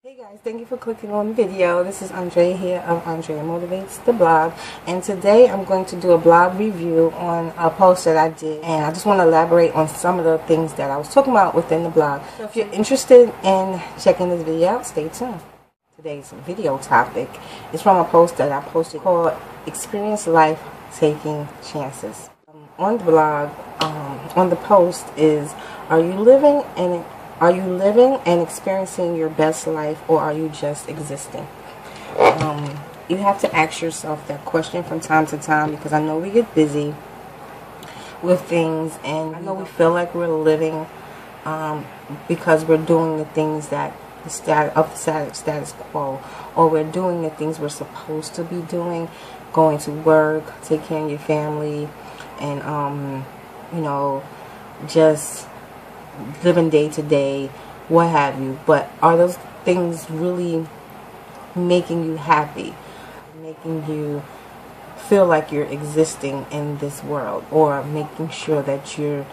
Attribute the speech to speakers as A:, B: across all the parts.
A: Hey guys, thank you for clicking on the video. This is Andre here of AndreaMotivates, the blog, and today I'm going to do a blog review on a post that I did, and I just want to elaborate on some of the things that I was talking about within the blog. So if you're interested in checking this video out, stay tuned. Today's video topic is from a post that I posted called Experience Life Taking Chances. On the blog, on the post is, are you living and experiencing your best life, or are you just existing? You have to ask yourself that question from time to time, because I know we get busy with things, and I know we feel like we're living because we're doing the things that the status quo, or we're doing the things we're supposed to be doing, going to work, take care of your family, and just living day to day, what have you. But are those things really making you happy, making you feel like you're existing in this world, or making sure that you're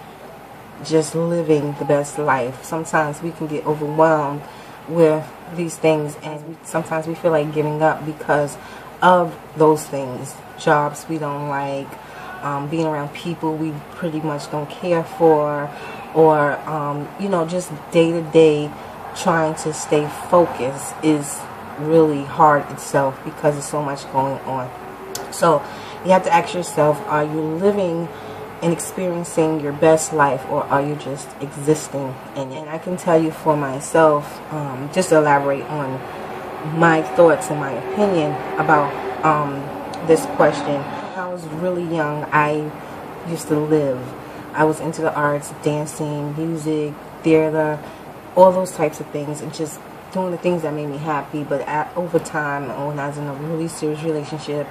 A: just living the best life? Sometimes we can get overwhelmed with these things, and sometimes we feel like giving up because of those things. Jobs we don't like, being around people we pretty much don't care for, or just day to day trying to stay focused is really hard itself, because there's so much going on. So you have to ask yourself, are you living and experiencing your best life, or are you just existing in it? And I can tell you for myself, just to elaborate on my thoughts and my opinion about this question. When I was really young, I used to live. I was into the arts, dancing, music, theater, all those types of things, and just doing the things that made me happy. But over time, when I was in a really serious relationship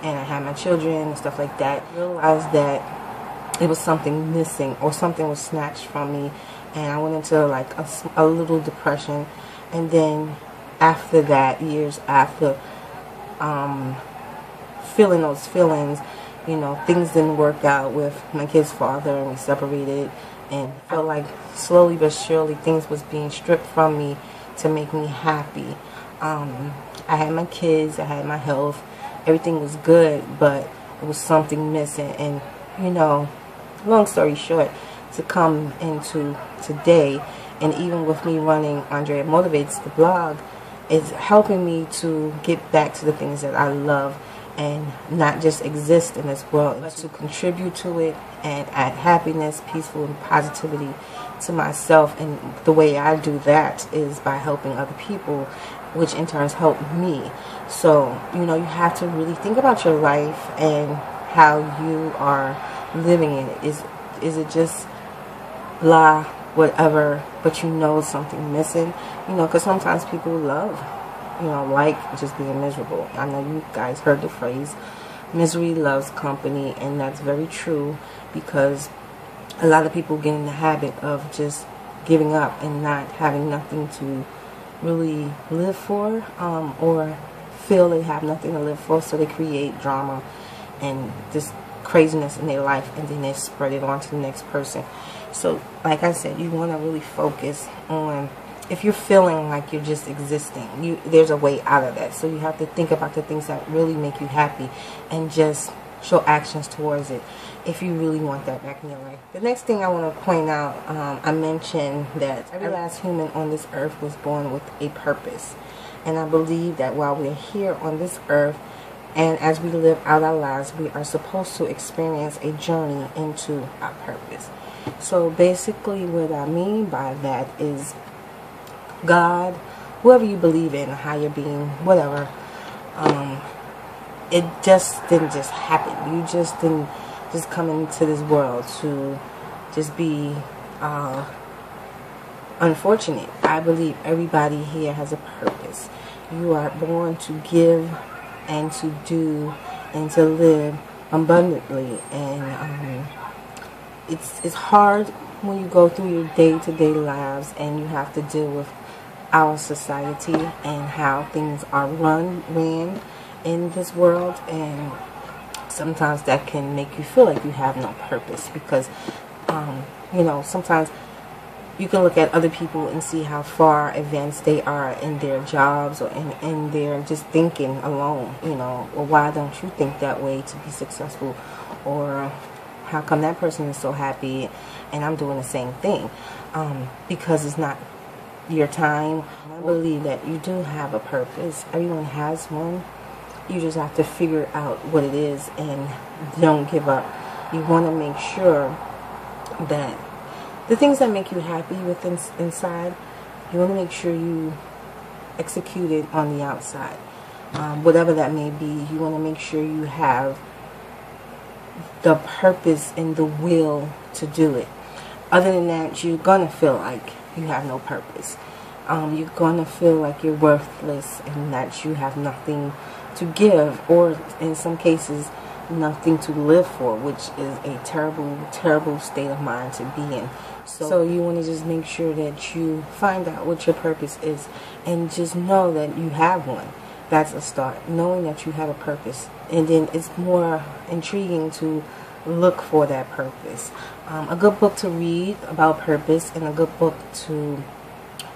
A: and I had my children and stuff like that, I realized that it was something missing, or something was snatched from me, and I went into like a little depression. And then after that, years after feeling those feelings, things didn't work out with my kid's father, and we separated, and I felt like slowly but surely things was being stripped from me to make me happy. I had my kids, I had my health, everything was good, but it was something missing. And long story short, to come into today, and even with me running AndreaMotivates, the blog, is helping me to get back to the things that I love, and not just exist in this world, but to contribute to it and add happiness, peaceful, and positivity to myself. And the way I do that is by helping other people, which in turn help me. So you have to really think about your life and how you are living in it. Is it just blah, whatever, but something missing? Because sometimes people love, like just being miserable. I know you guys heard the phrase, misery loves company, and that's very true, because a lot of people get in the habit of just giving up and not having nothing to really live for, or feel they have nothing to live for, so they create drama and this craziness in their life, and then they spread it on to the next person. So like I said, you want to really focus on, if you're feeling like you're just existing, there's a way out of that. So you have to think about the things that really make you happy, and just show actions towards it if you really want that back in your life. The next thing I want to point out, I mentioned that every last human on this earth was born with a purpose. And I believe that while we're here on this earth, and as we live out our lives, we are supposed to experience a journey into our purpose. So basically what I mean by that is, God, whoever you believe in, a higher being, whatever, it just didn't just happen. You just didn't just come into this world to just be unfortunate. I believe everybody here has a purpose. You are born to give and to do and to live abundantly, and it's hard when you go through your day-to-day lives and you have to deal with our society and how things are ran in this world, and sometimes that can make you feel like you have no purpose, because sometimes you can look at other people and see how far advanced they are in their jobs or in their just thinking alone, you know. Or why don't you think that way to be successful? Or how come that person is so happy and I'm doing the same thing? Because it's not your time. I believe that you do have a purpose. Everyone has one. You just have to figure out what it is and don't give up. You want to make sure that the things that make you happy within inside, you want to make sure you execute it on the outside. Whatever that may be, you want to make sure you have the purpose and the will to do it. Other than that, you're going to feel like you have no purpose. You're going to feel like you're worthless and that you have nothing to give, or in some cases, nothing to live for, which is a terrible, terrible state of mind to be in. So you want to just make sure that you find out what your purpose is and just know that you have one. That's a start, knowing that you have a purpose. And then it's more intriguing to look for that purpose. A good book to read about purpose and a good book to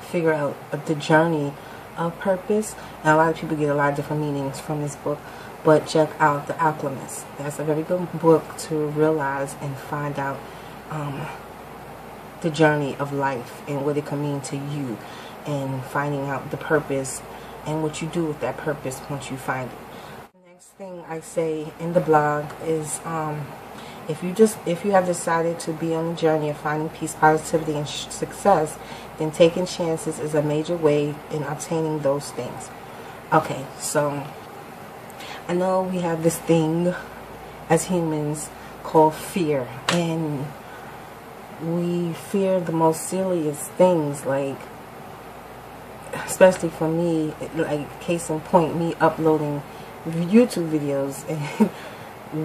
A: figure out the journey of purpose. And a lot of people get a lot of different meanings from this book, but check out The Alchemist. That's a very good book to realize and find out the journey of life and what it can mean to you, and finding out the purpose and what you do with that purpose once you find it. The next thing I say in the blog is if you have decided to be on a journey of finding peace, positivity, and success, then taking chances is a major way in obtaining those things. Okay, so I know we have this thing as humans called fear, and we fear the most serious things, like, especially for me, like case in point, me uploading YouTube videos. And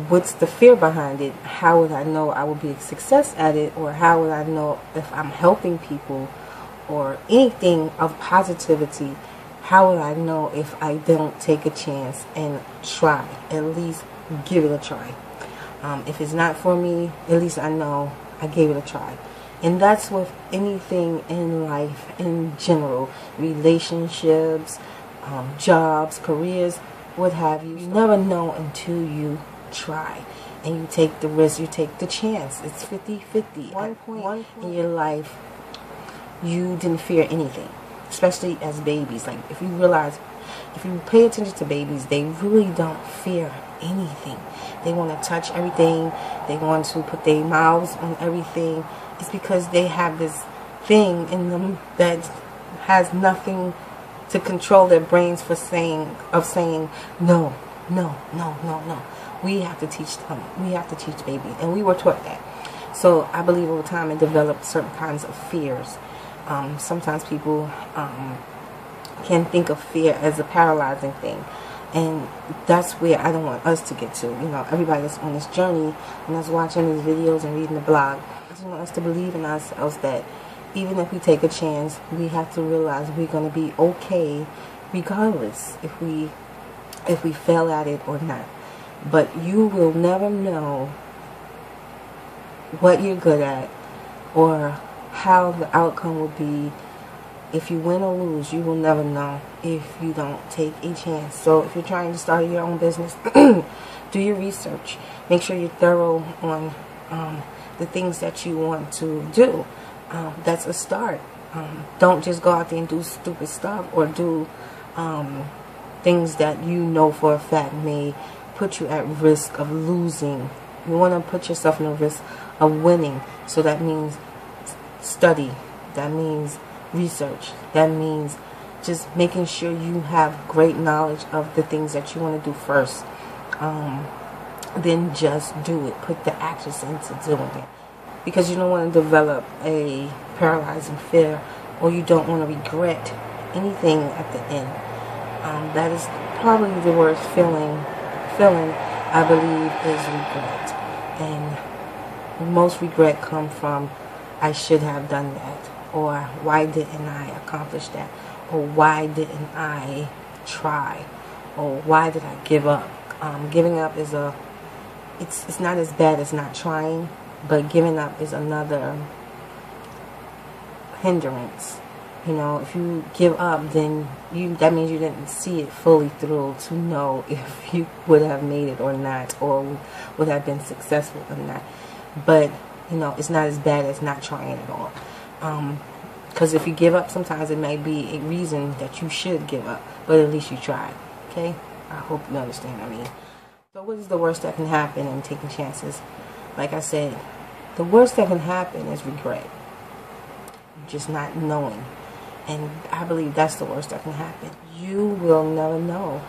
A: what's the fear behind it? How would I know I will be a success at it? Or how would I know if I'm helping people or anything of positivity? How would I know if I don't take a chance and try, at least give it a try? If it's not for me, at least I know I gave it a try. And that's with anything in life in general, relationships, jobs, careers, what have you. You never know until you try and you take the risk, you take the chance. It's 50-50. One point in your life you didn't fear anything, especially as babies. Like, if you realize, if you pay attention to babies, they really don't fear anything. They want to touch everything. They want to put their mouths on everything. It's because they have this thing in them that has nothing to control their brains for saying no, no, no, no, no. We have to teach them. We have to teach babies, and we were taught that. So I believe over time it developed certain kinds of fears. Sometimes people can think of fear as a paralyzing thing, and that's where I don't want us to get to. You know, everybody that's on this journey and that's watching these videos and reading the blog, I just want us to believe in ourselves that even if we take a chance, we have to realize we're going to be okay regardless if we fail at it or not. But you will never know what you're good at or how the outcome will be. If you win or lose, you will never know if you don't take a chance. So if you're trying to start your own business, do your research. Make sure you're thorough on the things that you want to do. That's a start. Don't just go out there and do stupid stuff or do things that you know for a fact may put you at risk of losing. You want to put yourself in a risk of winning. So that means study. That means research. That means just making sure you have great knowledge of the things that you want to do first. Then just do it. Put the actions into doing it. Because you don't want to develop a paralyzing fear, or you don't want to regret anything at the end. That is probably the worst feeling I believe is regret. And most regret comes from, I should have done that, or why didn't I accomplish that, or why didn't I try, or why did I give up. Giving up is it's not as bad as not trying, but giving up is another hindrance. You know, if you give up, then that means you didn't see it fully through to know if you would have made it or not, or would have been successful or not. But, you know, it's not as bad as not trying at all. Because if you give up, sometimes it may be a reason that you should give up, but at least you tried. Okay? I hope you understand what I mean. So what is the worst that can happen in taking chances? Like I said, the worst that can happen is regret. Just not knowing. And I believe that's the worst that can happen. You will never know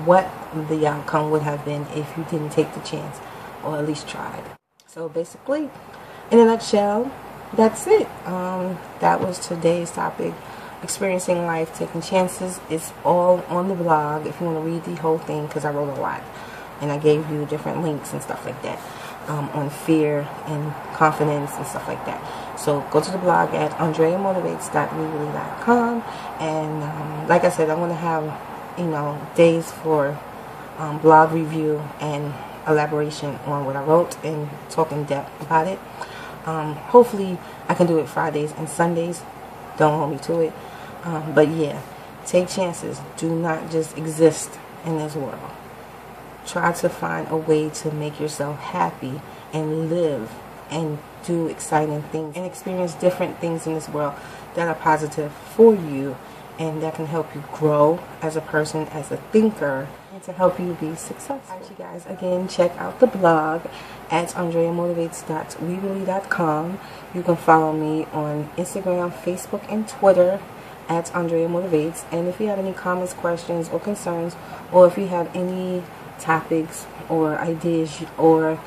A: what the outcome would have been if you didn't take the chance, or at least tried. So basically, in a nutshell, that's it. That was today's topic. Experiencing life, taking chances. It's all on the blog if you want to read the whole thing, because I wrote a lot. And I gave you different links and stuff like that. On fear and confidence and stuff like that. So go to the blog at AndreaMotivates.weebly.com, and like I said, I'm going to have, you know, days for blog review and elaboration on what I wrote and talk in depth about it. Hopefully I can do it Fridays and Sundays. Don't hold me to it. But yeah, take chances. Do not just exist in this world. Try to find a way to make yourself happy and live and do exciting things and experience different things in this world that are positive for you and that can help you grow as a person, as a thinker, and to help you be successful. Alright, you guys, again, check out the blog at AndreaMotivates.weebly.com. You can follow me on Instagram, Facebook, and Twitter at AndreaMotivates. And if you have any comments, questions, or concerns, or if you have any topics or ideas or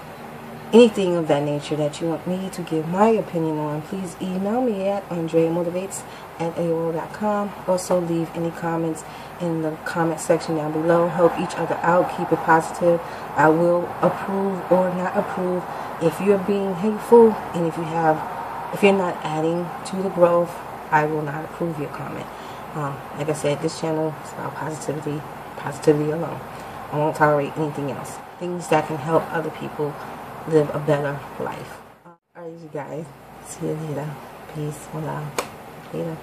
A: anything of that nature that you want me to give my opinion on, please email me at AndreaMotivates@AOL.com. Also leave any comments in the comment section down below. Help each other out. Keep it positive. I will approve or not approve if you're being hateful, and if you're not adding to the growth, I will not approve your comment. Like I said, this channel is about positivity alone. I won't tolerate anything else. Things that can help other people live a better life. Alright, you guys. See you later. Peace. Hola. Later.